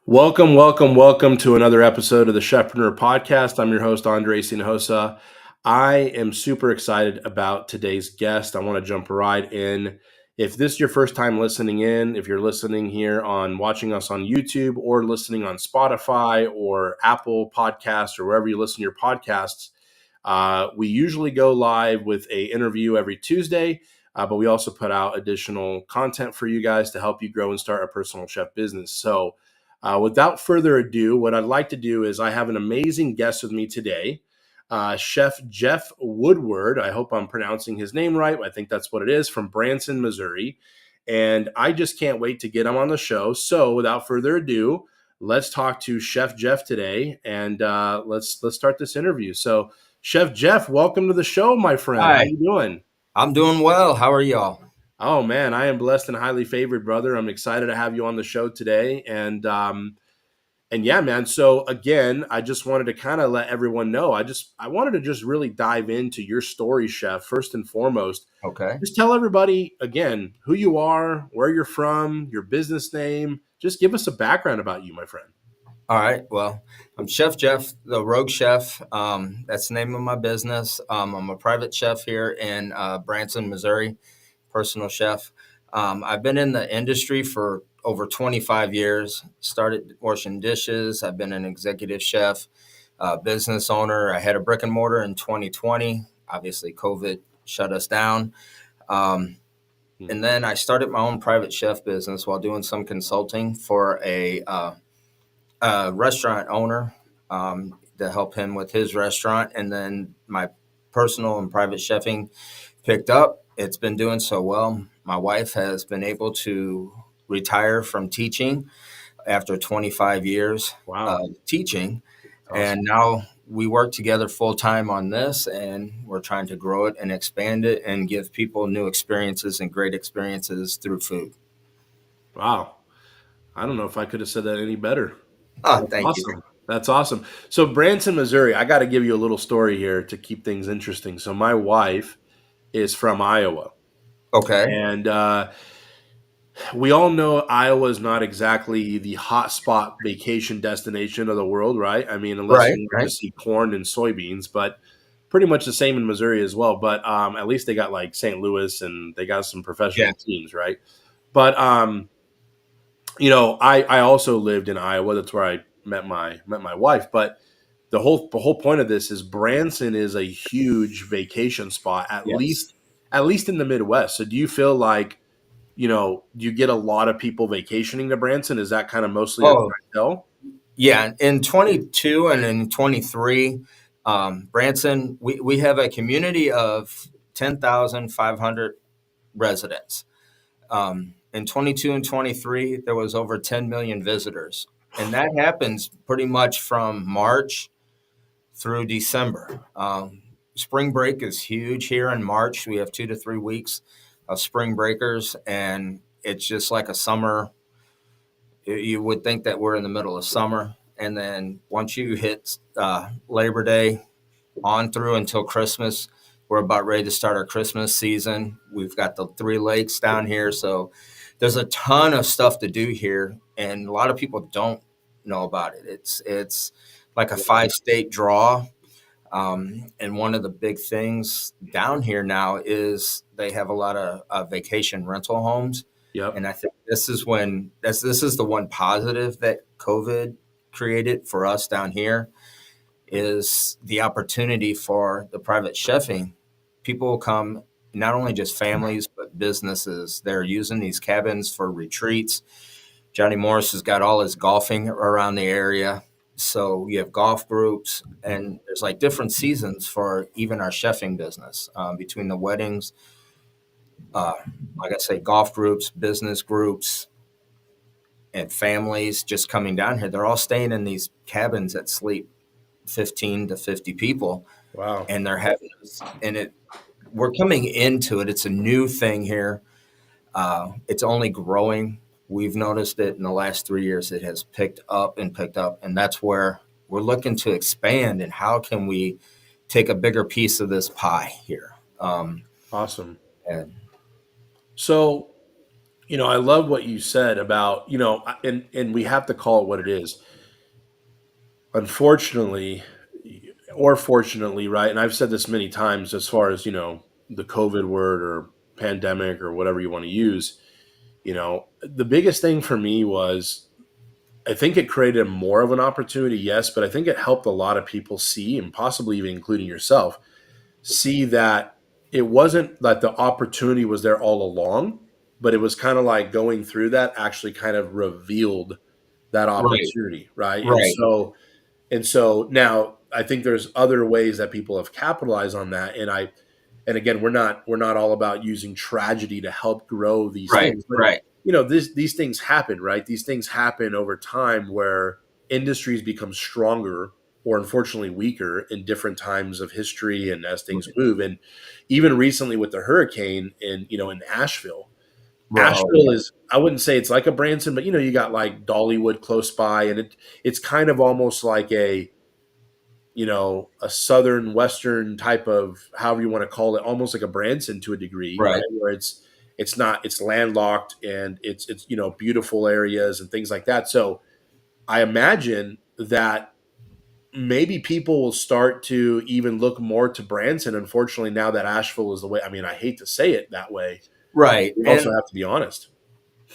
Welcome to another episode of the Chefpreneur podcast. I'm your host, Andre Sinojosa. I am super excited about today's guest. I want to jump right in. If this is your first time listening in, if you're listening here on watching us on YouTube or listening on Spotify or Apple Podcasts or wherever you listen to your podcasts, we usually go live with a interview every Tuesday, but we also put out additional content for you guys to help you grow and start a personal chef business. So without further ado, what I'd like to do is I have an amazing guest with me today, Chef Jeff Woodward. I hope I'm pronouncing his name right. I think that's what it is, from Branson, Missouri. And I just can't wait to get him on the show. So without further ado, let's talk to Chef Jeff today, and let's start this interview. So, Chef Jeff, welcome to the show, my friend. How Hi, you doing? I'm doing well. How are y'all? Oh man, I am blessed and highly favored, brother. I'm excited to have you on the show today, and yeah, man. So again, I just wanted to kind of let everyone know. I wanted to just really dive into your story, Chef. First and foremost, Okay. just tell everybody again who you are, where you're from, your business name. Just give us a background about you, my friend. All right. Well, I'm Chef Jeff, the Rogue Chef. That's the name of my business. I'm a private chef here in Branson, Missouri, personal chef. I've been in the industry for over 25 years. Started washing dishes. I've been an executive chef, business owner. I had a brick and mortar in 2020. Obviously, COVID shut us down. Um, Hmm. And then I started my own private chef business while doing some consulting for a restaurant owner to help him with his restaurant. And then my personal and private chefing picked up. It's been doing so well. My wife has been able to retire from teaching after 25 years Wow, of teaching. that's And awesome. now we work together full time on this, and we're trying to grow it and expand it and give people new experiences and great experiences through food. Wow, I don't know if I could have said that any better. Oh, That's thank you. awesome. That's awesome. So Branson, Missouri. I got to give you a little story here to keep things interesting. So my wife is from Iowa, Okay. and we all know Iowa is not exactly the hotspot vacation destination of the world, right? I mean, unless Right. you want to Right. just see corn and soybeans, but pretty much the same in Missouri as well. But at least they got like St. Louis and they got some Yeah. professional teams, right? But I also lived in Iowa. That's where I met my wife. But the whole point of this is Branson is a huge vacation spot, at Yes. least in the Midwest. So do you feel like do you get a lot of people vacationing to Branson? Is that kind of mostly your Oh, clientele? yeah. In 22 and in 23, Branson, we have a community of 10,500 residents. In 22 and 23, there was over 10 million visitors. And that happens pretty much from March through December. Spring break is huge here in March. We have 2 to 3 weeks of spring breakers, and it's just like a summer. You would think that we're in the middle of summer. And then once you hit Labor Day on through until Christmas, we're about ready to start our Christmas season. We've got the three lakes down here. So there's a ton of stuff to do here. And a lot of people don't know about it. It's like a Yeah. five-state draw. And one of the big things down here now is they have a lot of vacation rental homes. Yep. And I think this is the one positive that COVID created for us down here is the opportunity for the private chefing. People will come, not only just families, but businesses. They're using these cabins for retreats. Johnny Morris has got all his golfing around the area. So you have golf groups, and there's like different seasons for even our chefing business between the weddings, uh, like I say, golf groups, business groups, and families just coming down here. They're all staying in these cabins that sleep 15 to 50 people, Wow. and they're having and it we're coming into it. It's a new thing here. It's only growing. We've noticed it in the last 3 years. It has picked up, and that's where we're looking to expand. And how can we take a bigger piece of this pie here? Awesome. And So, I love what you said about, and we have to call it what it is. Unfortunately, or fortunately, right? And I've said this many times as far as, the COVID word or pandemic or whatever you want to use, the biggest thing for me was I think it created more of an opportunity, yes, but I think it helped a lot of people see, and possibly even including yourself, see that it wasn't that the opportunity was there all along, but it was kind of like going through that actually kind of revealed that Right, opportunity, right? And right, so and so now I think there's other ways that people have capitalized on that. And again, we're not all about using tragedy to help grow these right, things, but right, these things happen, right? These things happen over time where industries become stronger or unfortunately weaker in different times of history and as things right. move. And even recently with the hurricane in Asheville. Oh, Asheville yeah. is, I wouldn't say it's like a Branson, but you got like Dollywood close by, and it's kind of almost like a southern western type of, however you want to call it, almost like a Branson to a degree, right? Right, Where it's not, it's landlocked, and it's beautiful areas and things like that. So I imagine that maybe people will start to even look more to Branson. Unfortunately, now that Asheville is the way, I mean, I hate to say it that way. right, We also have to be honest.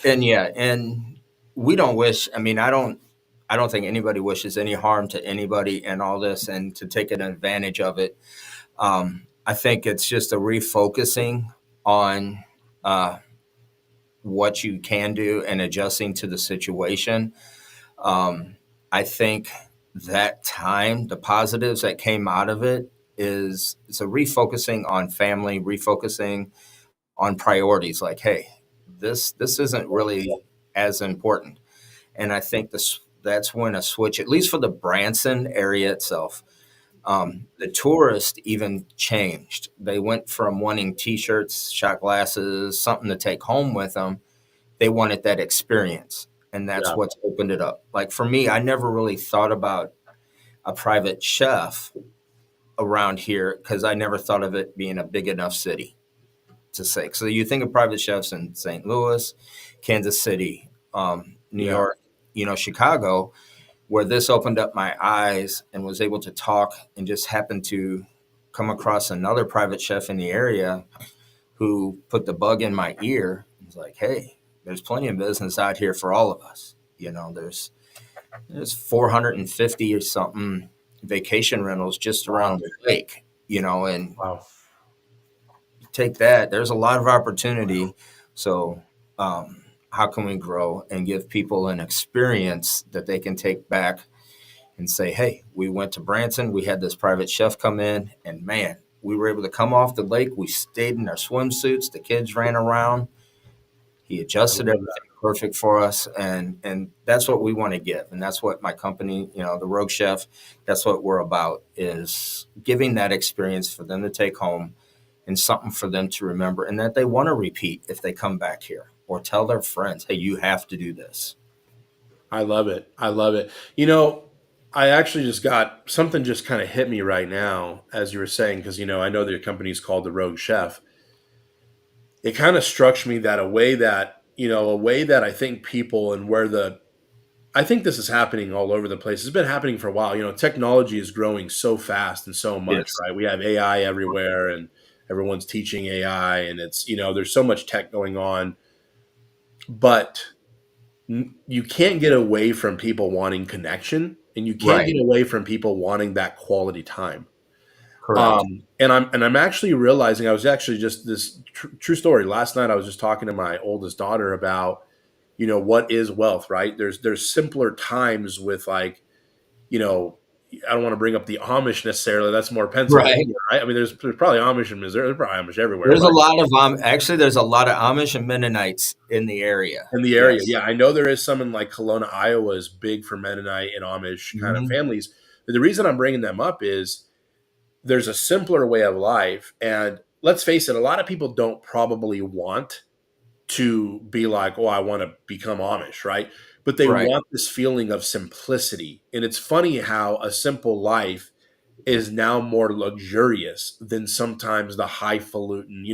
and yeah, and we don't wish. I mean, I don't think anybody wishes any harm to anybody and all this, and to take an advantage of it. I think it's just a refocusing on uh, what you can do and adjusting to the situation. I think that time, the positives that came out of it is it's a refocusing on family, refocusing on priorities. Like, hey, this isn't really as important. And I think that's when a switch, at least for the Branson area itself, the tourist even changed. They went from wanting T-shirts, shot glasses, something to take home with them. They wanted that experience, and that's Yeah. what's opened it up. Like for me, I never really thought about a private chef around here because I never thought of it being a big enough city to say. So you think of private chefs in St. Louis, Kansas City, New Yeah. York, Chicago, where this opened up my eyes and was able to talk and just happened to come across another private chef in the area who put the bug in my ear. He's like, hey, there's plenty of business out here for all of us. There's 450 or something vacation rentals just Wow. around the lake, and Wow. take that. There's a lot of opportunity. So, how can we grow and give people an experience that they can take back and say, hey, we went to Branson, we had this private chef come in, and man, we were able to come off the lake. We stayed in our swimsuits. The kids ran around. He I adjusted love that. everything perfect for us, and that's what we want to give, and that's what my company, the Rogue Chef, that's what we're about, is giving that experience for them to take home and something for them to remember, and that they want to repeat if they come back here or tell their friends, hey, you have to do this. I love it. I love it. I actually just got something just kind of hit me right now as you were saying, because I know that your company's called the Rogue Chef. It kind of struck me that a way that I think people, and where I think this is happening all over the place. It's been happening for a while. Technology is growing so fast and so much, Yes. right? We have AI everywhere, and everyone's teaching AI, and there's so much tech going on, but you can't get away from people wanting connection, and you can't Right. get away from people wanting that quality time. Correct. And I'm actually realizing, I was actually just this true story. Last night I was just talking to my oldest daughter about, what is wealth, right? There's simpler times with, like, you know, I don't want to bring up the Amish necessarily. That's more Right. Pennsylvania, right? I mean, there's probably Amish in Missouri. There's probably Amish everywhere, There's but a lot of actually there's a lot of Amish and Mennonites in the area. in the area, Yes. yeah, I know there is some in like Kelowna, Iowa is big for Mennonite and Amish kind of Hmm. families. But the reason I'm bringing them up is there's a simpler way of life. And let's face it, a lot of people don't probably want to be like, oh, I want to become Amish, right? But they Right. want this feeling of simplicity. And it's funny how a simple life is now more luxurious than sometimes the highfalutin,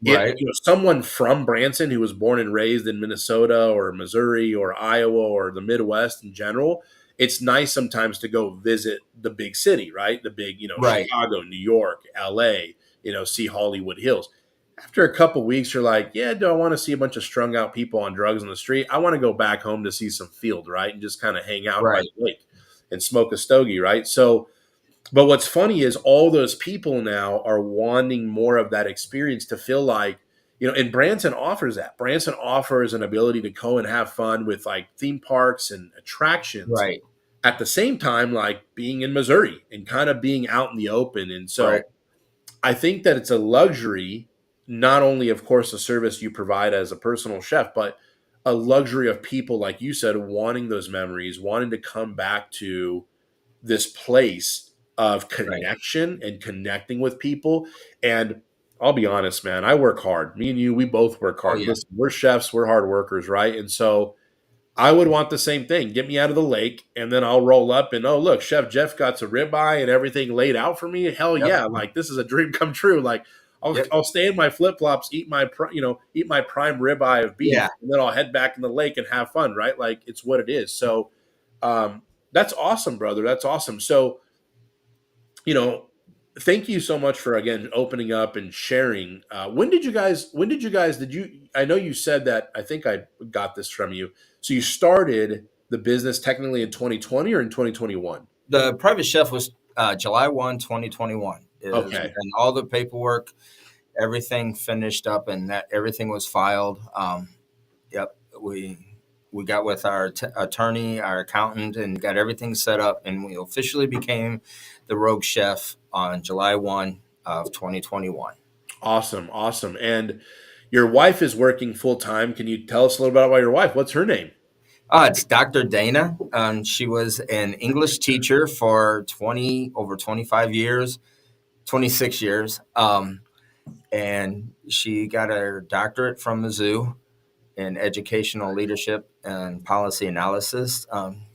Right. someone from Branson who was born and raised in Minnesota or Missouri or Iowa or the Midwest in general. It's nice sometimes to go visit the big city, right? The big, Right. Chicago, New York, LA, see Hollywood Hills. After a couple weeks, you're like, yeah, do I want to see a bunch of strung out people on drugs on the street? I want to go back home to see some field, right? And just kind of hang out by Right. the lake and smoke a stogie, right? So, but what's funny is all those people now are wanting more of that experience to feel like, and Branson offers that. Branson offers an ability to go and have fun with like theme parks and attractions Right. at the same time, like being in Missouri and kind of being out in the open. And Right. so I think that it's a luxury, not only, of course, the service you provide as a personal chef, but a luxury of people, like you said, wanting those memories, wanting to come back to this place of Right. connection and connecting with people. And I'll be honest, man, I work hard. Me and you, we both work Oh hard. yeah. Listen, we're chefs, we're hard workers, right? And so I would want the same thing. Get me out of the lake, and then I'll roll up and, oh, look, Chef Jeff got some ribeye and everything laid out for me. Hell Yep. yeah! Like this is a dream come true. Like Yep. I'll stay in my flip flops, eat my eat my prime ribeye of beef, Yeah. and then I'll head back in the lake and have fun. Right? Like it's what it is. So that's awesome, brother. That's awesome. So you know, thank you so much for again opening up and sharing. Did you? I know you said that. I think I got this from you. So you started the business technically in 2020 or in 2021? The private chef was July 1, 2021 is Okay. when all the paperwork, everything finished up and that everything was filed. Yep. We got with our attorney, our accountant, and got everything set up, and we officially became the Rogue Chef on July 1 of 2021. Awesome. Awesome. And your wife is working full time. Can you tell us a little bit about your wife? What's her name? It's Dr. Dana. She was an English teacher for over 25 years, 26 years. And she got her doctorate from Mizzou in educational leadership and policy analysis.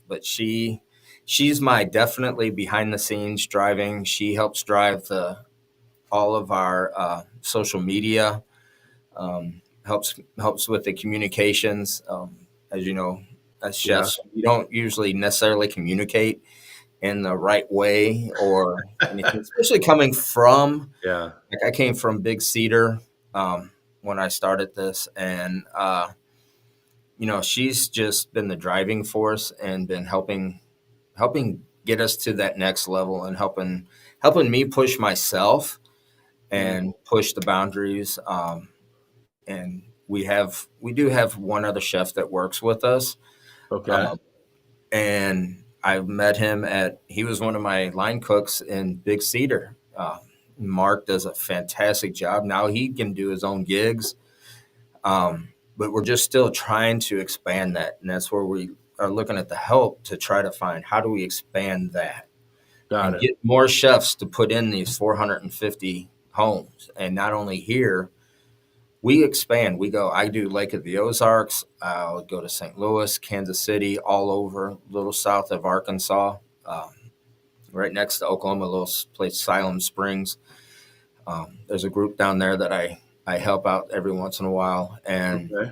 But she's my definitely behind the scenes driving. She helps drive all of our social media. Helps with the communications. As you know, as Yeah. chefs, we don't usually necessarily communicate in the right way or anything, especially coming from Yeah. like I came from Big Cedar when I started this, and she's just been the driving force and been helping get us to that next level and helping me push myself Mm. and push the boundaries. And we do have one other chef that works with us, Okay. um, and I met him he was one of my line cooks in Big Cedar. Mark does a fantastic job. Now he can do his own gigs. But we're just still trying to expand that. And that's where we are looking at the help to try to find how do we expand that Got and it. get more chefs to put in these 450 homes. And not only here, we expand. We go, I do Lake of the Ozarks. I'll go to St. Louis, Kansas City, all over, a little south of Arkansas, right next to Oklahoma, a little place, Siloam Springs. There's a group down there that I help out every once in a while. And Okay.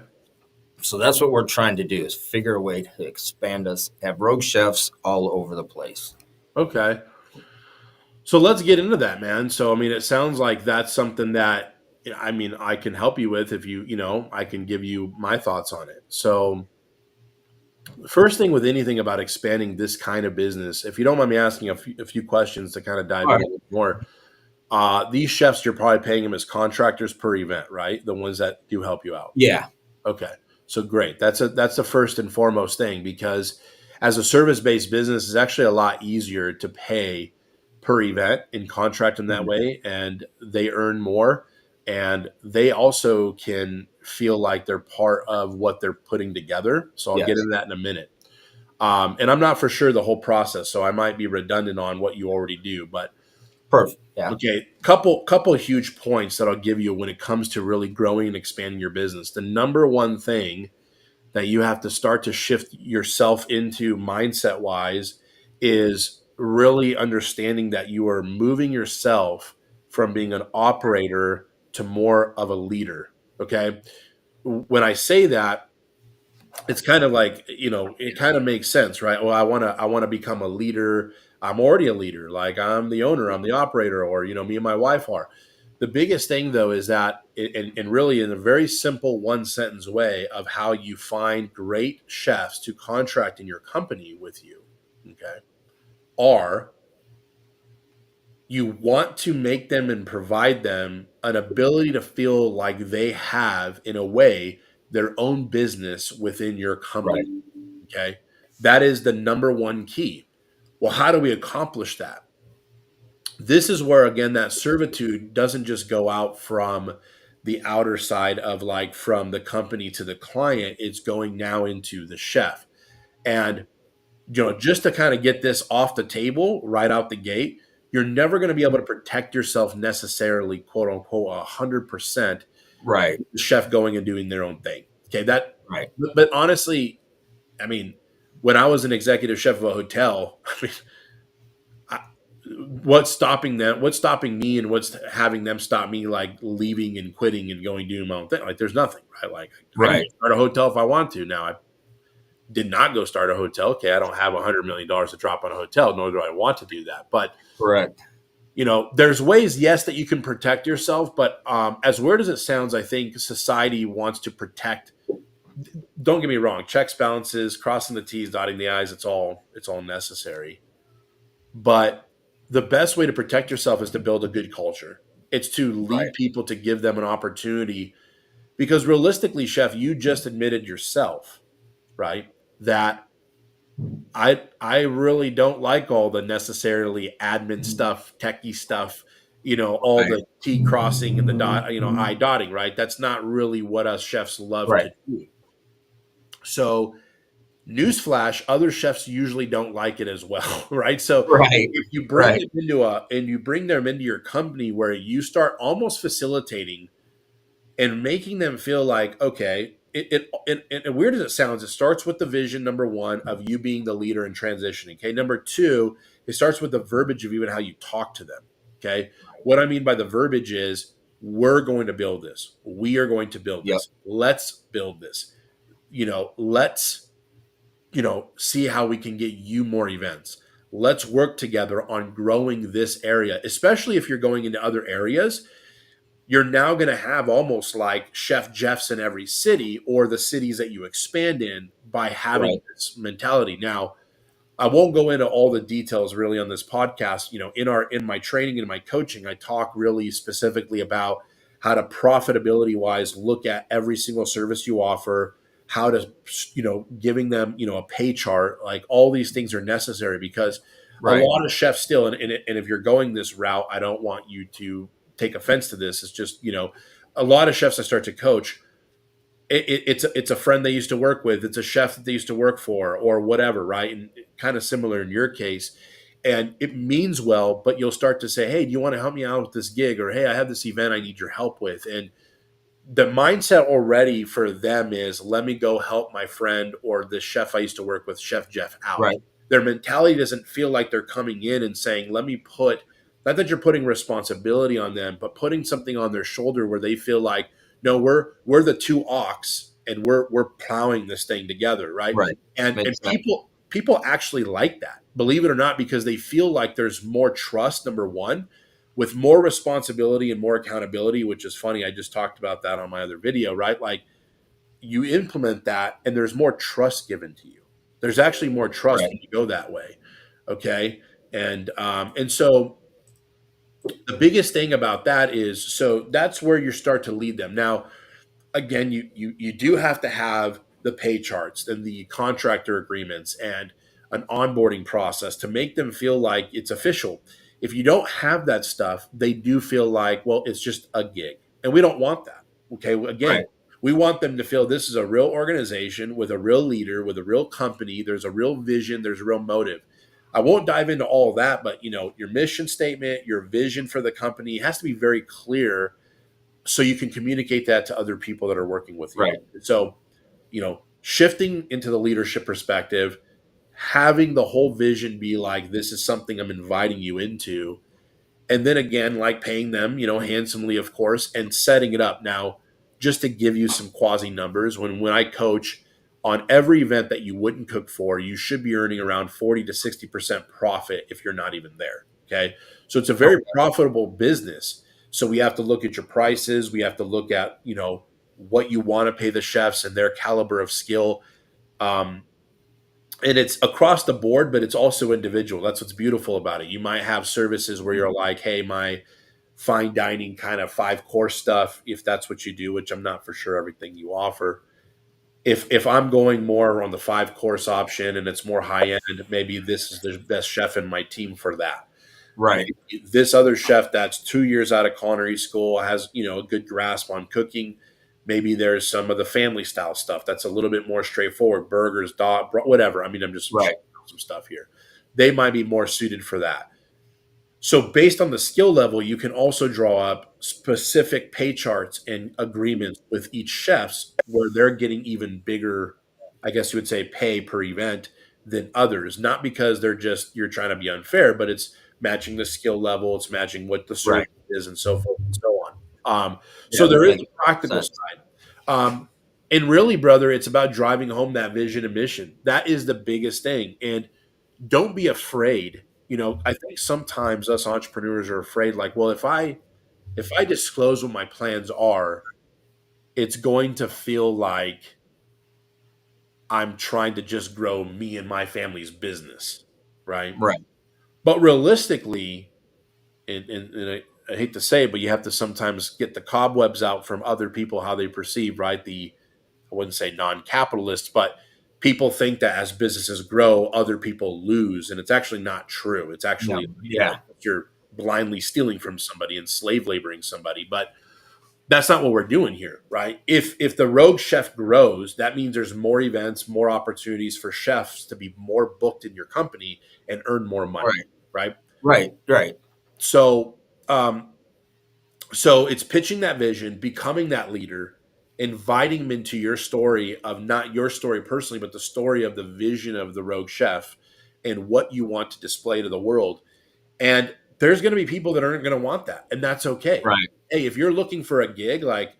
so that's what we're trying to do is figure a way to expand us, have rogue chefs all over the place. Okay. So let's get into that, man. So, I mean, it sounds like that's something that, I mean, I can help you with if I can give you my thoughts on it. So, the first thing with anything about expanding this kind of business, if you don't mind me asking a few questions to kind of dive All in a right. little more, these chefs, you're probably paying them as contractors per event, right? The ones that do help you out. Yeah. Okay. So great. That's the first and foremost thing because as a service-based business, it's actually a lot easier to pay per event and contract them that Mhm. way, and they earn more, and they also can feel like they're part of what they're putting together. So I'll get Yes. into that in a minute. And I'm not for sure the whole process, so I might be redundant on what you already do, but Perfect. Yeah. okay, couple huge points that I'll give you when it comes to really growing and expanding your business. The number one thing that you have to start to shift yourself into mindset wise is really understanding that you are moving yourself from being an operator to more of a leader. Okay. When I say that, it's kind of like, it kind of makes sense, right? Well, I want to become a leader. I'm already a leader. Like, I'm the owner, I'm the operator, or, me and my wife are. The biggest thing though is that, and really in a very simple one sentence way of how you find great chefs to contract in your company with you, okay, are you want to make them and provide them an ability to feel like they have, in a way, their own business within your Right. company. Okay. That is the number one key. Well, how do we accomplish that? This is where, again, that servitude doesn't just go out from the outer side of, like, from the company to the client. It's going now into the chef. And, just to kind of get this off the table right out the gate, you're never going to be able to protect yourself necessarily, quote unquote, 100%, Right. the chef going and doing their own thing. Okay. Right. But honestly, I mean, when I was an executive chef of a hotel, I mean, I, what's stopping them? What's stopping me, and what's having them stop me, like leaving and quitting and going doing my own thing? Like, there's nothing, right? Like, I can Right. start a hotel if I want to. Now, I did not go start a hotel. Okay, I don't have $100 million to drop on a hotel, nor do I want to do that. But Correct. there's ways, yes, that you can protect yourself. But as weird as it sounds, I think society wants to protect. Don't get me wrong, checks, balances, crossing the T's, dotting the I's, it's all necessary. But the best way to protect yourself is to build a good culture. It's to lead Right. people, to give them an opportunity. Because realistically, chef, you just admitted yourself, right, that I really don't like all the necessarily admin stuff, techie stuff, all Right. the T crossing and the dot, I dotting, right? That's not really what us chefs love Right. to do. So, newsflash, other chefs usually don't like it as well, right? So Right. if you bring Right. them into your company, where you start almost facilitating and making them feel like, okay, and weird as it sounds, it starts with the vision, number one, of you being the leader and transitioning. Okay. Number two, it starts with the verbiage of even how you talk to them. Okay. What I mean by the verbiage is, we're going to build this. We are going to build Yep. this. Let's build this. Let's, see how we can get you more events. Let's work together on growing this area, especially if you're going into other areas. You're now going to have almost like Chef Jeffs in every city, or the cities that you expand in, by having Right. this mentality. Now, I won't go into all the details really on this podcast. In my training and my coaching, I talk really specifically about how to, profitability wise, look at every single service you offer, how to, giving them, a pay chart. Like, all these things are necessary, because a Right. lot of chefs still, and if you're going this route, I don't want you to take offense to this. It's just, a lot of chefs I start to coach, it's a friend they used to work with, it's a chef that they used to work for, or whatever, right? And kind of similar in your case, and it means well, but you'll start to say, hey, do you want to help me out with this gig, or hey, I have this event I need your help with. And the mindset already for them is, let me go help my friend or the chef I used to work with, Chef Jeff, out. Right. Their mentality doesn't feel like they're coming in and saying, let me put, not that you're putting responsibility on them, but putting something on their shoulder where they feel like, no, we're the two ox, and we're plowing this thing together, right? Right. And Makes sense. people actually like that, believe it or not, because they feel like there's more trust, number one, with more responsibility and more accountability, which is funny. I just talked about that on my other video, right? Like, you implement that and there's more trust given to you. There's actually more trust Right. when you go that way. Okay. And so the biggest thing about that is, so that's where you start to lead them. Now, again, you do have to have the pay charts and the contractor agreements and an onboarding process to make them feel like it's official. If you don't have that stuff, they do feel like, well, it's just a gig. And we don't want that. Okay. Again, Right. we want them to feel this is a real organization with a real leader, with a real company. There's a real vision, there's a real motive. I won't dive into all of that, but your mission statement, your vision for the company has to be very clear, so you can communicate that to other people that are working with you. Right. So, shifting into the leadership perspective, having the whole vision be like, this is something I'm inviting you into. And then again, like paying them, handsomely, of course, and setting it up. Now, just to give you some quasi numbers, when I coach on every event that you wouldn't cook for, you should be earning around 40 to 60% profit if you're not even there. Okay. So it's a very Okay. profitable business. So we have to look at your prices. We have to look at, what you want to pay the chefs and their caliber of skill. Um, and it's across the board, but it's also individual. That's what's beautiful about it. You might have services where you're like, hey, my fine dining kind of 5 course stuff, if that's what you do, which I'm not for sure everything you offer. If I'm going more on the 5 course option and it's more high end, maybe this is the best chef in my team for that. Right. Maybe this other chef that's 2 years out of culinary school has a good grasp on cooking. Maybe there's some of the family style stuff that's a little bit more straightforward, burgers, dog, whatever. I mean, I'm just Right. some stuff here. They might be more suited for that. So based on the skill level, you can also draw up specific pay charts and agreements with each chefs where they're getting even bigger, I guess you would say, pay per event than others. Not because you're trying to be unfair, but it's matching the skill level, it's matching what the service Right. is, and so forth and so on. So Yeah, that there is makes a practical sense. side. And really, brother, it's about driving home that vision and mission. That is the biggest thing. And don't be afraid. I think sometimes us entrepreneurs are afraid, like, well, if I disclose what my plans are, it's going to feel like I'm trying to just grow me and my family's business, right? Right. But realistically, and I hate to say it, but you have to sometimes get the cobwebs out from other people how they perceive, right? I wouldn't say non-capitalists, but people think that as businesses grow, other people lose, and it's actually not true. It's No. actually, Yeah. you're blindly stealing from somebody and slave laboring somebody, but that's not what we're doing here, right? If the Rogue Chef grows, that means there's more events, more opportunities for chefs to be more booked in your company and earn more money, Right. right? Right. Right. So, so it's pitching that vision, becoming that leader, inviting them into your story of not your story personally, but the story of the vision of the Rogue Chef and what you want to display to the world. And there's going to be people that aren't going to want that, and that's okay. Right. Hey, if you're looking for a gig, like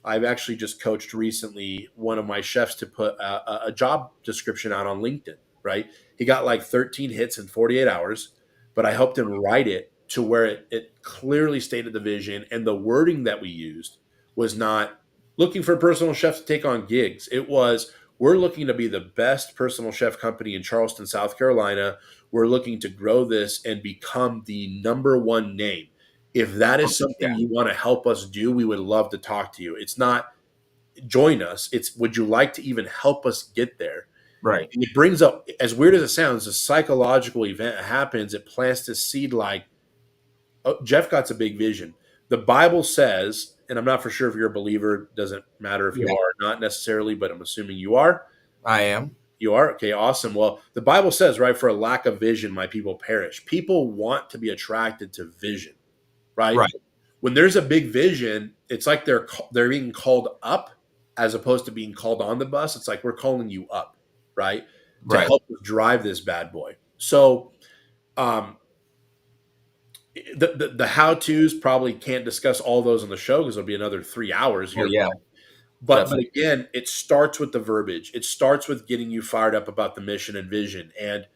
I've actually just coached recently one of my chefs to put a job description out on LinkedIn, right? He got like 13 hits in 48 hours, but I helped him write it to where it clearly stated the vision, and the wording that we used was not looking for personal chefs to take on gigs. It was, we're looking to be the best personal chef company in Charleston, South Carolina. We're looking to grow this and become the number one name. If that is Okay. something Yeah. you want to help us do, we would love to talk to you. It's not join us. It's, would you like to even help us get there? Right. And it brings up, as weird as it sounds, a psychological event happens. It plants this seed like, oh, Jeff got a big vision. The Bible says, and I'm not for sure if you're a believer, doesn't matter if you Yeah. are not necessarily, but I'm assuming you are. I am. You are? Okay, awesome. Well, the Bible says, right, for a lack of vision, my people perish. People want to be attracted to vision, right? Right. When there's a big vision, it's like they're being called up as opposed to being called on the bus. It's like we're calling you up, right, to Right. help us drive this bad boy. So, um, the how tos probably can't discuss all those on the show because there'll be another 3 hours Oh here. yeah. But Definitely. again, it starts with the verbiage. It starts with getting you fired up about the mission and vision. And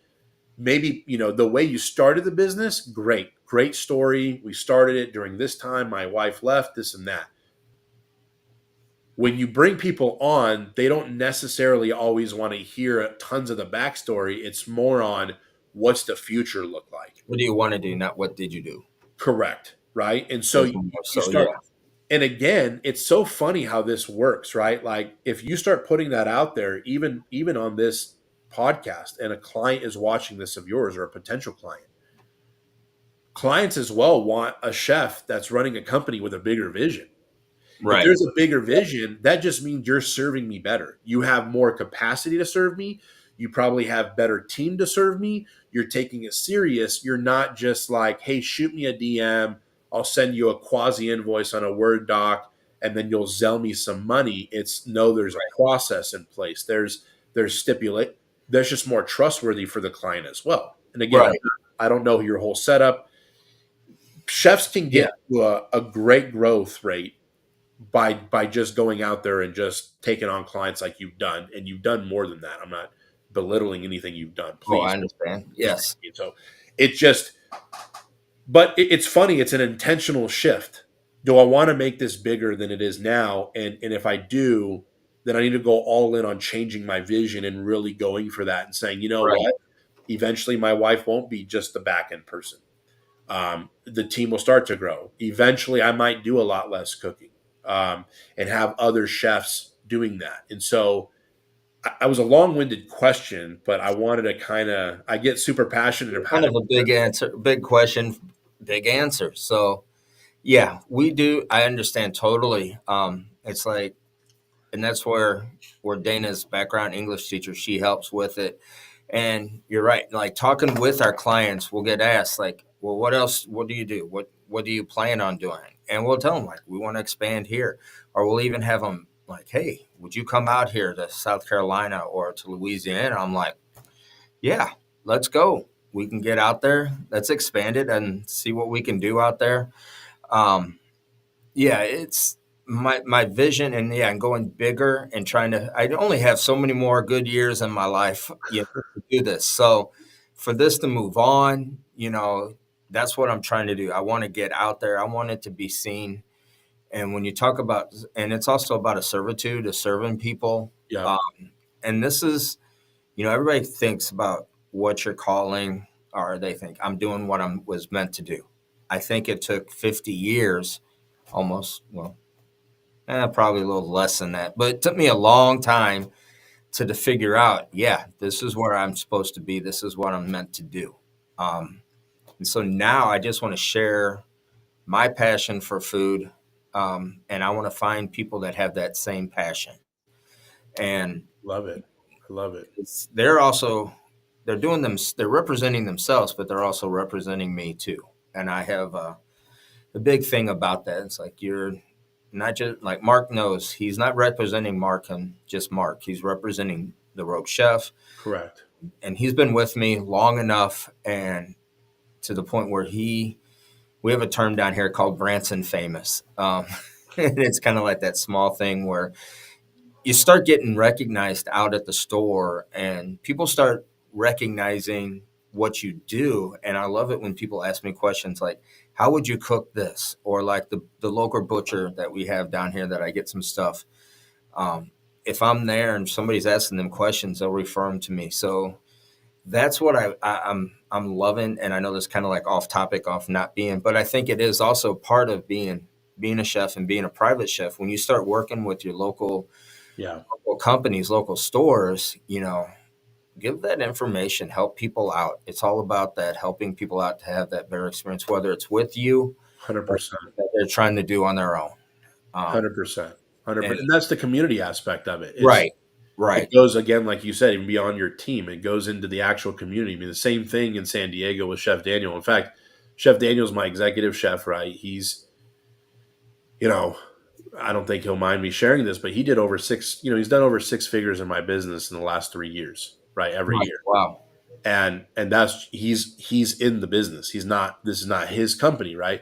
maybe, the way you started the business, great story. We started it during this time. My wife left, this and that. When you bring people on, they don't necessarily always want to hear tons of the backstory. It's more on what's the future look like. What do you want to do? Not what did you do? Correct. Right. And so That's you more you so start, yeah. and again, it's so funny how this works, right? Like if you start putting that out there, even on this podcast, and a client is watching this of yours or a potential client, clients as well want a chef that's running a company with a bigger vision. If Right. there's a bigger vision, that just means you're serving me better. You have more capacity to serve me. You probably have better team to serve me. You're taking it serious. You're not just like, hey, shoot me a DM. I'll send you a quasi invoice on a Word doc, and then you'll Zelle me some money. It's no, there's a Right. process in place. There's stipulate. that's just more trustworthy for the client as well. And again, Right. I don't know your whole setup. Chefs can Yeah. get to a great growth rate by just going out there and just taking on clients like you've done, and you've done more than that. I'm not belittling anything you've done, Oh, I please. understand. Yes. So it's just, but it's funny. It's an intentional shift. Do I want to make this bigger than it is now? And if I do, then I need to go all in on changing my vision and really going for that and saying, you know Right. what? Eventually, my wife won't be just the back end person. The team will start to grow. Eventually, I might do a lot less cooking, and have other chefs doing that. And so, I was a long winded question, but I wanted to kind of, I get super passionate about Kind it. of a big answer, big question, big answer. So yeah, we do. I understand totally. It's like, and that's where Dana's background English teacher, she helps with it. And you're right. Like talking with our clients, we'll get asked like, well, what else? What do you do? What do you plan on doing? And we'll tell them like, we want to expand here, or we'll even have them like, hey, would you come out here to South Carolina or to Louisiana? I'm like, yeah, let's go. We can get out there. Let's expand it and see what we can do out there. Um, yeah, it's my vision, and yeah, and going bigger and trying to. I only have so many more good years in my life, to do this. So for this to move on, that's what I'm trying to do. I want to get out there. I want it to be seen. And when you talk about, and it's also about a servitude, of serving people. Yeah, Um, and this is, everybody thinks about what you're calling, or they think I'm doing what I was meant to do. I think it took 50 years, almost, well, probably a little less than that, but it took me a long time to figure out, yeah, this is where I'm supposed to be. This is what I'm meant to do. Um, and so now I just want to share my passion for food, and I want to find people that have that same passion. And love it. I love it. they're also they're representing themselves, but they're also representing me too. And I have the big thing about that. It's like you're not just like Mark knows he's not representing Mark and just Mark. He's representing the Rogue Chef, Correct. and he's been with me long enough, and to the point where we have a term down here called Branson famous. And it's kind of like that small thing where you start getting recognized out at the store, and people start recognizing what you do. And I love it when people ask me questions like, how would you cook this? Or like the local butcher that we have down here that I get some stuff. If I'm there and somebody's asking them questions, they'll refer them to me. So that's what I'm loving. And I know this kind of like off topic, off not being, but I think it is also part of being a chef and being a private chef. When you start working with your local Yeah, companies, local stores, give that information, help people out. It's all about that, helping people out to have that better experience, whether it's with you hundred or percent, that they're trying to do on their own. 100%, 100%, And and that's the community aspect of it. right, It right, goes again, like you said, even beyond your team. It goes into the actual community. I mean, the same thing in San Diego with Chef Daniel. In fact, Chef Daniel's my executive chef, right? He's, you know, I don't think he'll mind me sharing this, but he did over six, he's done over six figures in my business in the last 3 years, right? Every right. year. Wow. And that's he's in the business. He's not, this is not his company, right?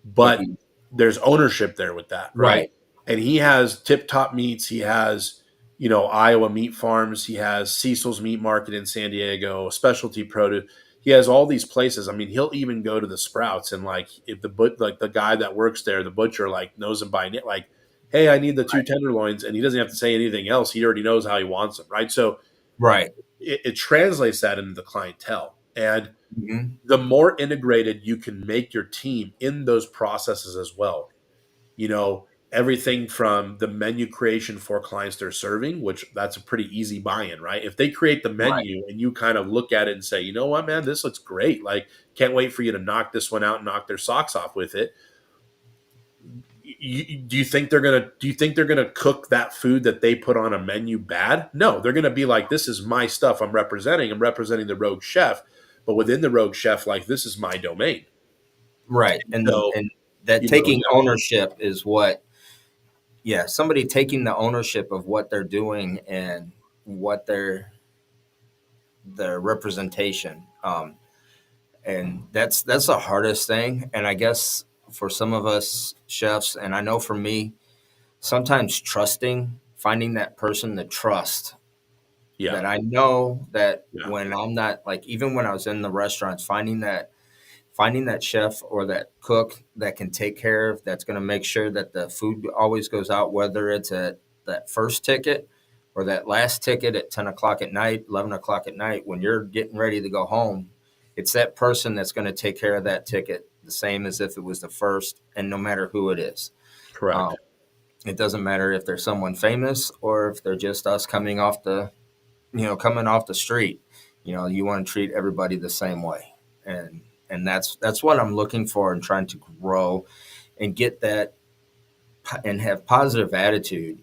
But But there's ownership there with that, right? right, And he has Tip Top Meats, he has, Iowa Meat Farms, he has Cecil's Meat Market in San Diego, Specialty Produce. He has all these places. I mean, he'll even go to the Sprouts, and like if the guy that works there, the butcher, like knows him by name, like, hey, I need the two right, tenderloins, and he doesn't have to say anything else. He already knows how he wants them, right? So right. it translates that into the clientele. And Mhm. the more integrated you can make your team in those processes as well, everything from the menu creation for clients they're serving, which that's a pretty easy buy-in, right? If they create the Right, menu and you kind of look at it and say, you know what, man, this looks great. Like, can't wait for you to knock this one out and knock their socks off with it. Do you think they're gonna cook that food that they put on a menu bad? No, they're gonna be like, this is my stuff. I'm representing the Rogue Chef, but within the Rogue Chef, like, this is my domain. right. And So, and that taking ownership is what, yeah, somebody taking the ownership of what they're doing and what they're the representation. And that's the hardest thing. And I guess for some of us chefs, and I know for me, sometimes finding that person to trust, Yeah. that I know that Yeah. when I'm not, like, even when I was in the restaurants, finding that chef or that cook that can take care of, that's going to make sure that the food always goes out, whether it's at that first ticket or that last ticket at 10 o'clock at night, 11 o'clock at night, when you're getting ready to go home. It's that person that's going to take care of that ticket the same as if it was the first, and no matter who it is. Correct. Um, it doesn't matter if they're someone famous or if they're just us coming off the street. You want to treat everybody the same way. And that's what I'm looking for and trying to grow and get that and have positive attitude,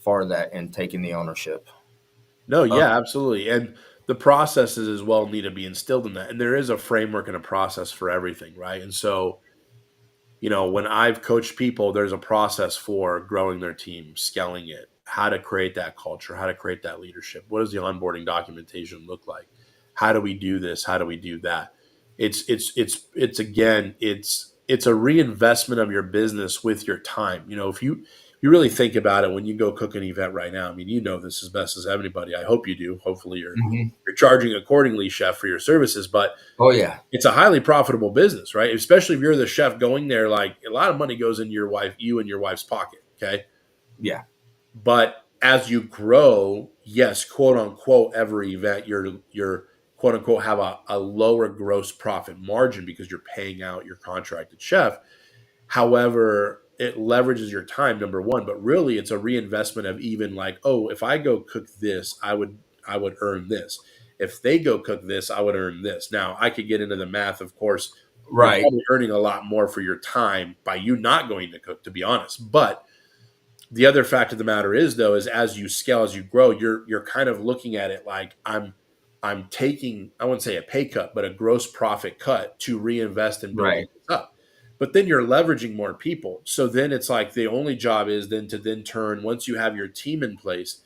for that, and taking the ownership No, of. yeah, absolutely. And the processes as well need to be instilled in that. And there is a framework and a process for everything, right? And so, when I've coached people, there's a process for growing their team, scaling it, how to create that culture, how to create that leadership. What does the onboarding documentation look like? How do we do this? How do we do that? It's again, it's a reinvestment of your business with your time. If you really think about it, when you go cook an event right now, I mean, this as best as anybody. I hope you do. Hopefully Mhm. you're charging accordingly, chef, for your services, but Oh yeah. it's a highly profitable business, right? Especially if you're the chef going there, like a lot of money goes into you and your wife's pocket. Okay. Yeah. But as you grow, yes, quote unquote, every event you're quote unquote have a lower gross profit margin because you're paying out your contracted chef. However, it leverages your time, number one, but really it's a reinvestment of even like, oh, if I go cook this, I would earn this. If they go cook this, I would earn this. Now, I could get into the math, of course. You're Right. probably earning a lot more for your time by you not going to cook, to be honest. But the other fact of the matter is, though, is as you scale, as you grow, you're kind of looking at it like I'm taking, I wouldn't say a pay cut, but a gross profit cut to reinvest in building Right. this up. But then you're leveraging more people. So then it's like the only job is then to then turn, once you have your team in place,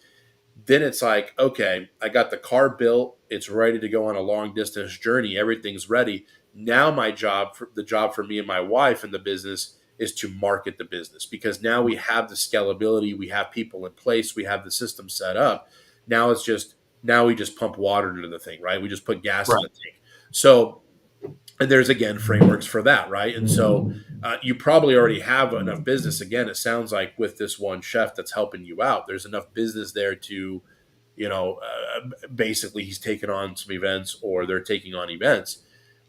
then it's like, okay, I got the car built. It's ready to go on a long distance journey. Everything's ready. Now the job for me and my wife in the business is to market the business because now we have the scalability. We have people in place. We have the system set up. Now we just pump water into the thing, right? We just put gas in Right. the tank. So, and there's again frameworks for that, right? And so you probably already have enough business. Again, it sounds like with this one chef that's helping you out, there's enough business there to, basically he's taking on some events or they're taking on events.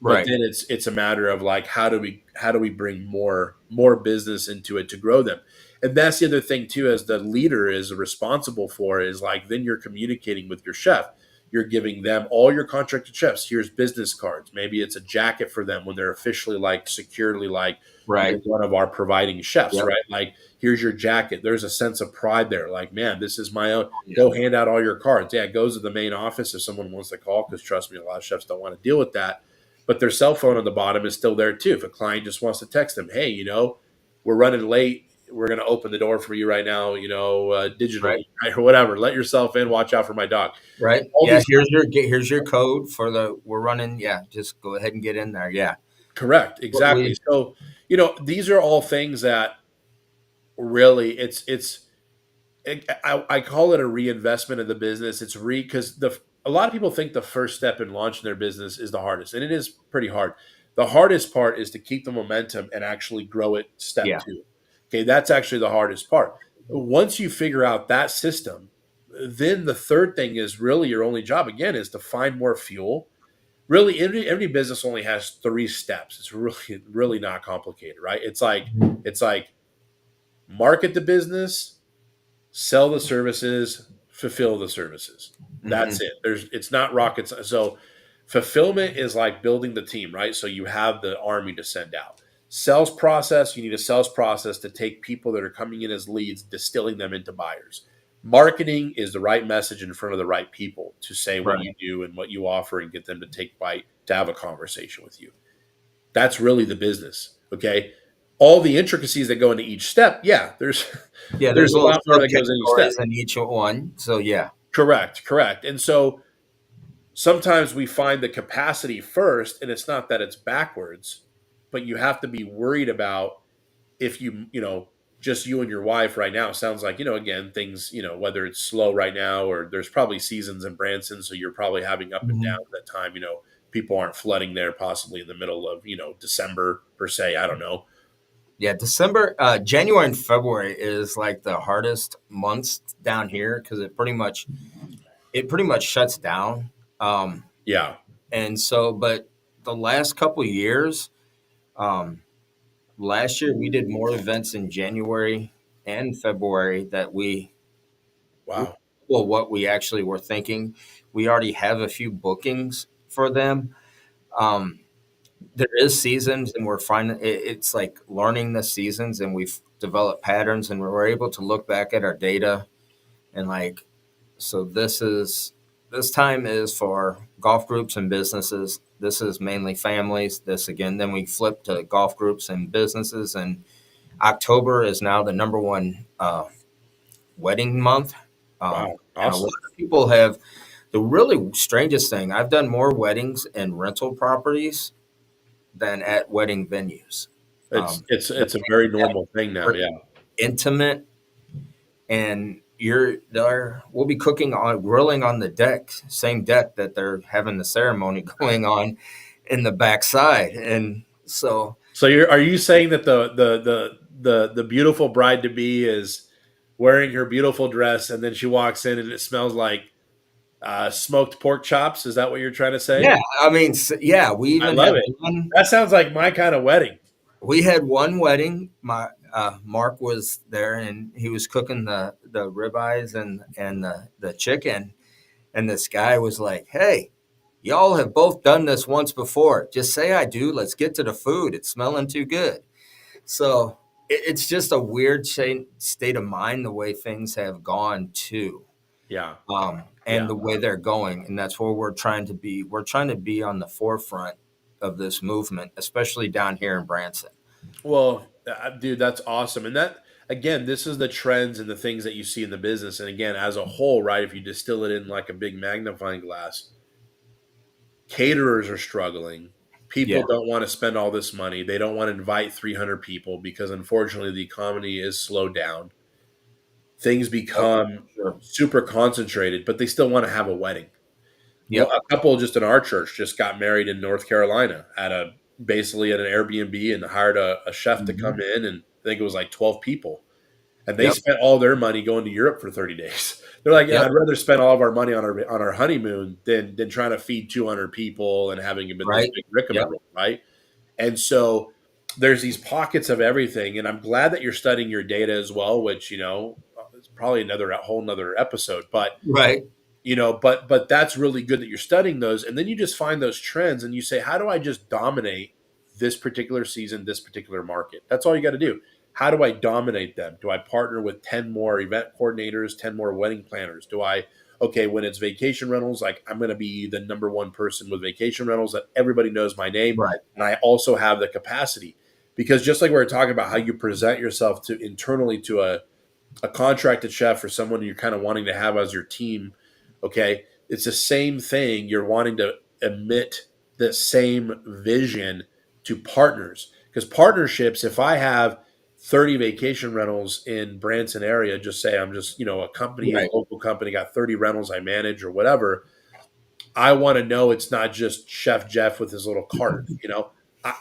But Right. then it's a matter of like how do we bring more business into it to grow them. And that's the other thing too, as the leader is responsible for, is like then you're communicating with your chef. You're giving them all your contracted chefs. Here's business cards. Maybe it's a jacket for them when they're officially like securely like you're Right. one of our providing chefs, Yep. right? Like here's your jacket. There's a sense of pride there. Like, man, this is my own. Yeah. Go hand out all your cards. Yeah, it goes to the main office if someone wants to call, because trust me, a lot of chefs don't want to deal with that. But their cell phone on the bottom is still there too. If a client just wants to text them, hey, we're running late. We're going to open the door for you right now, Right. digitally, right, or whatever. Let yourself in. Watch out for my dog. Right. All Yeah. these Here's your code for we're running. Yeah. Just go ahead and get in there. Yeah. correct, What exactly. we. So, these are all things that really I call it a reinvestment of the business. It's because a lot of people think the first step in launching their business is the hardest, and it is pretty hard. The hardest part is to keep the momentum and actually grow it step Yeah. two. Okay, that's actually the hardest part. Once you figure out that system, then the third thing is really your only job again is to find more fuel. Really, every business only has three steps. It's really really not complicated, right? It's like market the business, sell the services, fulfill the services. That's Hmm. it. It's not rocket science. So fulfillment is like building the team, right? So you have the army to send out. Sales process, you need a sales process to take people that are coming in as leads, distilling them into buyers. Marketing is the right message in front of the right people to say what Right. you do and what you offer and get them to take bite to have a conversation with you. That's really the business. Okay. All the intricacies that go into each step, yeah, there's Yeah. there's There's a little lot more that goes in each step. subcategories in each one. So yeah. Correct. And so sometimes we find the capacity first, and it's not that it's backwards, but you have to be worried about if just you and your wife right now sounds like, again, things, whether it's slow right now or there's probably seasons in Branson. So you're probably having up and down Mhm. that time, people aren't flooding there possibly in the middle of, December per se. I don't know. Yeah, January and February is like the hardest months down here because it pretty much shuts down. Um, Yeah. and so, but the last couple of years, um, last year we did more events in January and February Wow. well, what we actually were thinking. We already have a few bookings for them. Um, there is seasons, and we're finding it's like learning the seasons, and we've developed patterns, and we're able to look back at our data and like, so this time is for golf groups and businesses. This is mainly families. This again, then we flip to golf groups and businesses, and October is now the number one wedding month. Wow. And a lot Awesome. of people have the really strangest thing. I've done more weddings in rental properties than at wedding venues. The It's a very normal thing now. more Yeah. intimate, and you're there. We'll be cooking on grilling on the deck, same deck that they're having the ceremony going on in the backside, and so So are you saying that the beautiful bride to be is wearing her beautiful dress and then she walks in and it smells like smoked pork chops? Is that what you're trying to say? yeah. I mean, yeah. We I even love had it. one. That sounds like my kind of wedding. We had one wedding. My Mark was there, and he was cooking the ribeyes and the chicken. And this guy was like, "Hey, y'all have both done this once before. Just say I do. Let's get to the food. It's smelling too good." So it's just a weird state of mind the way things have gone too, Yeah. and Yeah. the way they're going, and that's where we're trying to be. We're trying to be on the forefront of this movement, especially down here in Branson. Well, dude, that's awesome. And that, again, this is the trends and the things that you see in the business. And again, as a whole, right, if you distill it in like a big magnifying glass, caterers are struggling. Yeah. People don't want to spend all this money. They don't want to invite 300 people because unfortunately the economy is slowed down. Things Yep. become Sure. super concentrated, but they still want to have a wedding. Well, Yep. a couple just in our church just got married in North Carolina at a basically at an Airbnb and hired a chef to come Mhm. in, and I think it was like 12 people. And they Yep. spent all their money going to Europe for 30 days. They're like, yeah, Yep. I'd rather spend all of our money on our honeymoon than trying to feed 200 people and having it been this Right. big Yep. rigmarole, right? And so there's these pockets of everything, and I'm glad that you're studying your data as well, which is probably a whole nother episode, but Right. but that's really good that you're studying those, and then you just find those trends and you say, how do I just dominate this particular season, this particular market? That's all you got to do. How do I dominate them? Do I partner with 10 more event coordinators, 10 more wedding planners? Do I, okay, when it's vacation rentals, like I'm going to be the number one person with vacation rentals that everybody knows my name, Right. and I also have the capacity, because just like we were talking about how you present yourself to internally to a contracted chef or someone you're kind of wanting to have as your team, okay, it's the same thing. You're wanting to emit the same vision to partners, because partnerships, if I have 30 vacation rentals in Branson area, just say I'm just, a company, a Right. local company got 30 rentals I manage or whatever, I want to know it's not just Chef Jeff with his little cart.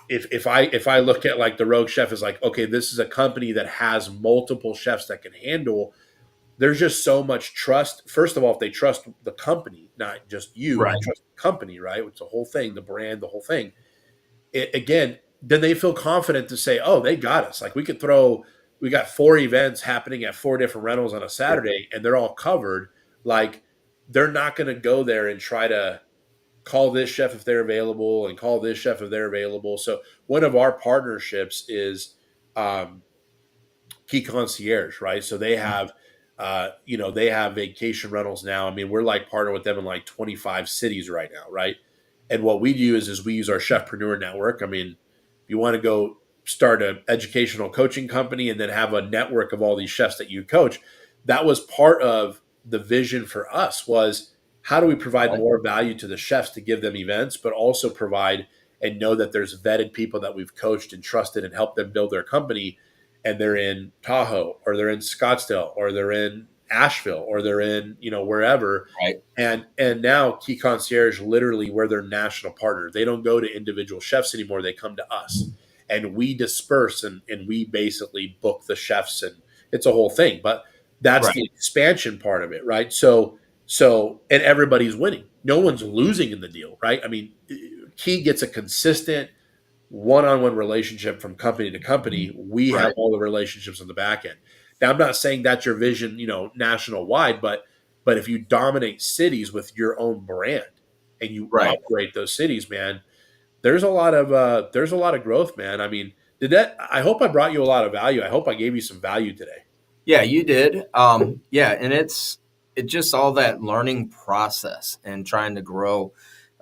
If I look at like the Rogue Chef is like, okay, this is a company that has multiple chefs that can handle. There's just so much trust. First of all, if they trust the company, not just you, they Right. trust the company, right? It's the whole thing, the brand, the whole thing. Again, then they feel confident to say, oh, they got us. Like we got 4 events happening at 4 different rentals on a Saturday, and they're all covered. Like they're not going to go there and try to call this chef if they're available and call this chef if they're available. So one of our partnerships is um, Key Concierge, right? So they have vacation rentals now. I mean, we're like partnered with them in like 25 cities right now, right? And what we do is we use our Chefpreneur network. I mean, if you want to go start an educational coaching company and then have a network of all these chefs that you coach, that was part of the vision for us was how do we provide Right. more value to the chefs to give them events, but also provide and know that there's vetted people that we've coached and trusted and helped them build their company, and they're in Tahoe or they're in Scottsdale or they're in Asheville or they're in, wherever. Right. And now Key Concierge, literally, we're their national partner. They don't go to individual chefs anymore. They come to us and we disperse and we basically book the chefs, and it's a whole thing. But that's Right. the expansion part of it, right? So and everybody's winning. No one's losing in the deal, right? I mean, Key gets a consistent one-on-one relationship from company to company. We have Right. all the relationships on the back end. Now, I'm not saying that's your vision, national wide, but if you dominate cities with your own brand and you Right. operate those cities, man, there's a lot of growth, man. I mean, I hope I brought you a lot of value. I hope I gave you some value today. Yeah, you did. Yeah, and it's just all that learning process and trying to grow.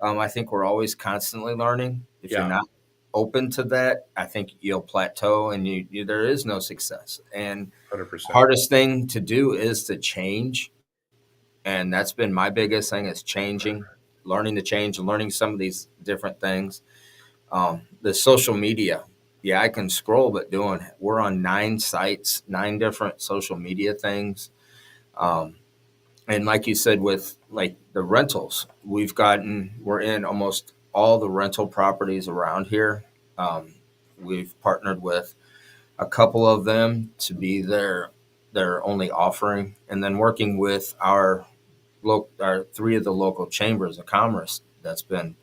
I think we're always constantly learning. If you're Yeah, not open to that, I think you'll plateau and there is no success. And 100%. hardest thing to do is to change, and that's been my biggest thing is changing, learning to change, and learning some of these different things. The social media, yeah, I can scroll, but we're on 9 sites, 9 different social media things. Um, and like you said, with like the rentals, we're in almost all the rental properties around here. Um, we've partnered with a couple of them to be their only offering, and then working with our 3 of the local chambers of commerce. That's been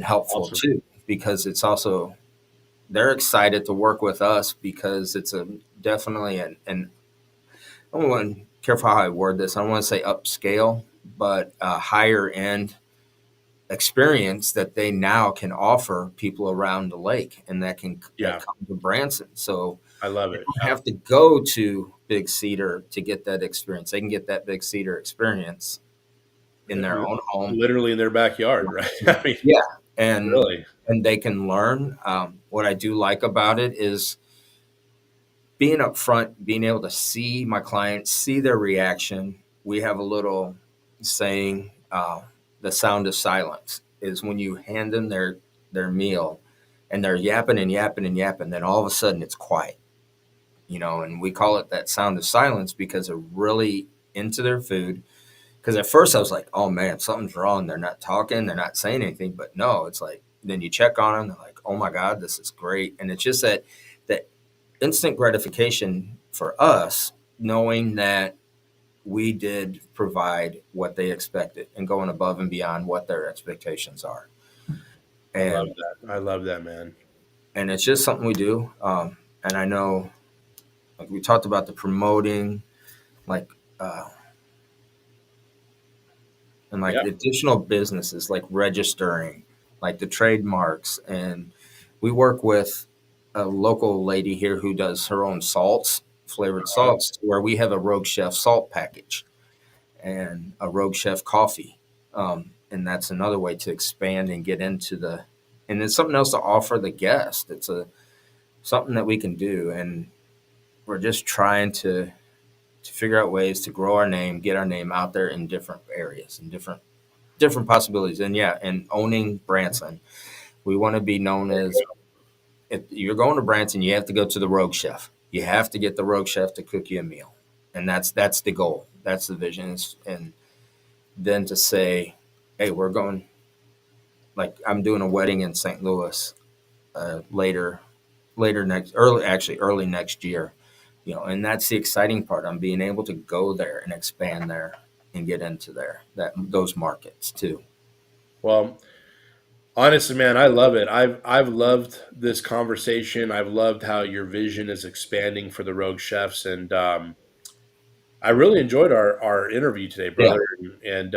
helpful Awesome. too, because it's also they're excited to work with us because it's a definitely an I don't want to careful how I word this. I don't want to say upscale, but a higher end experience that they now can offer people around the lake and that Yeah, come to Branson. So I love they it. don't Yeah. have to go to Big Cedar to get that experience. They can get that Big Cedar experience in their own home. Literally in their backyard, right? I mean, Yeah, and really. and they can learn. What I do like about it is being upfront, being able to see my clients, see their reaction. We have a little saying, the sound of silence is when you hand them their meal and they're yapping and yapping and yapping, then all of a sudden it's quiet, and we call it that sound of silence because they're really into their food. Because at first I was like, oh man, something's wrong. They're not talking, they're not saying anything. But no, it's like, then you check on them, they're like, oh my God, this is great. And it's just that instant gratification for us, knowing that we did provide what they expected and going above and beyond what their expectations are. I love And that. I love that, man. and it's just something we do. And I know, like we talked about the promoting, like uh, and like Yeah. additional businesses, like registering, like the trademarks, and we work with a local lady here who does her own salts, flavored salts, where we have a Rogue Chef salt package and a Rogue Chef coffee. And that's another way to expand and get into and it's something else to offer the guest. It's something that we can do. And we're just trying to figure out ways to grow our name, get our name out there in different areas and different possibilities. And yeah, and owning Branson, we want to be known as if you're going to Branson, you have to go to the Rogue Chef. You have to get the Rogue Chef to cook you a meal, and that's the goal. That's the vision. And then to say, hey, we're going. Like I'm doing a wedding in St. Louis later next early next year, and that's the exciting part. I'm being able to go there and expand there and get into those markets too. Well, honestly, man, I love it. I've loved this conversation. I've loved how your vision is expanding for the Rogue Chefs, and I really enjoyed our interview today, Yeah. brother. And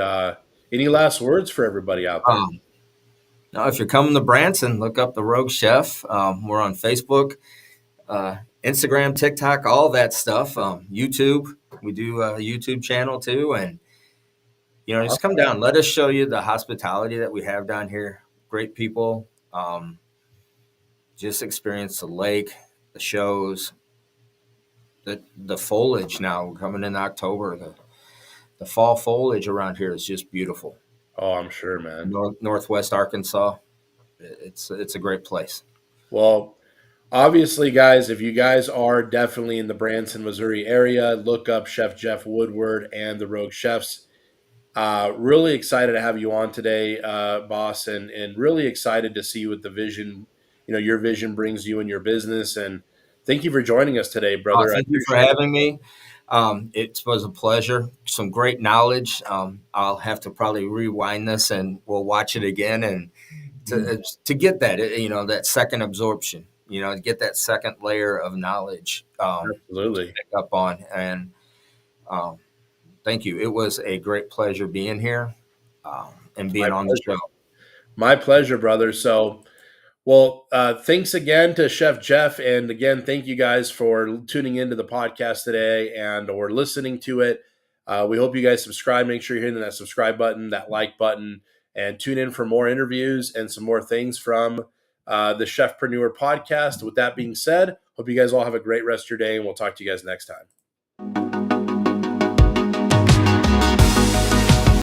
any last words for everybody out there? Um, Now, if you're coming to Branson, look up the Rogue Chef. We're on Facebook, Instagram, TikTok, all that stuff. YouTube, we do a YouTube channel too, and just come down. Let us show you the hospitality that we have down here. Great people. Just experience the lake, the shows, the foliage. Now coming in October, the fall foliage around here is just beautiful. Oh, I'm sure, man. Northwest Arkansas, it's a great place. Well, obviously, guys, if you guys are definitely in the Branson, Missouri area, look up Chef Jeff Woodward and the Rogue Chefs. Really excited to have you on today, boss, and really excited to see what the vision, your vision brings you in your business. And thank you for joining us today, brother. I Thank you for appreciate it. having me. It was a pleasure. Some great knowledge. I'll have to probably rewind this and we'll watch it again and to get that, that second absorption, to get that second layer of knowledge to Absolutely. pick up on. And um, thank you. It was a great pleasure being here and being on the show. My pleasure, brother. So, well, thanks again to Chef Jeff, and again, thank you guys for tuning into the podcast today and or listening to it. We hope you guys subscribe. Make sure you're hitting that subscribe button, that like button, and tune in for more interviews and some more things from the Chefpreneur podcast. With that being said, hope you guys all have a great rest of your day, and we'll talk to you guys next time.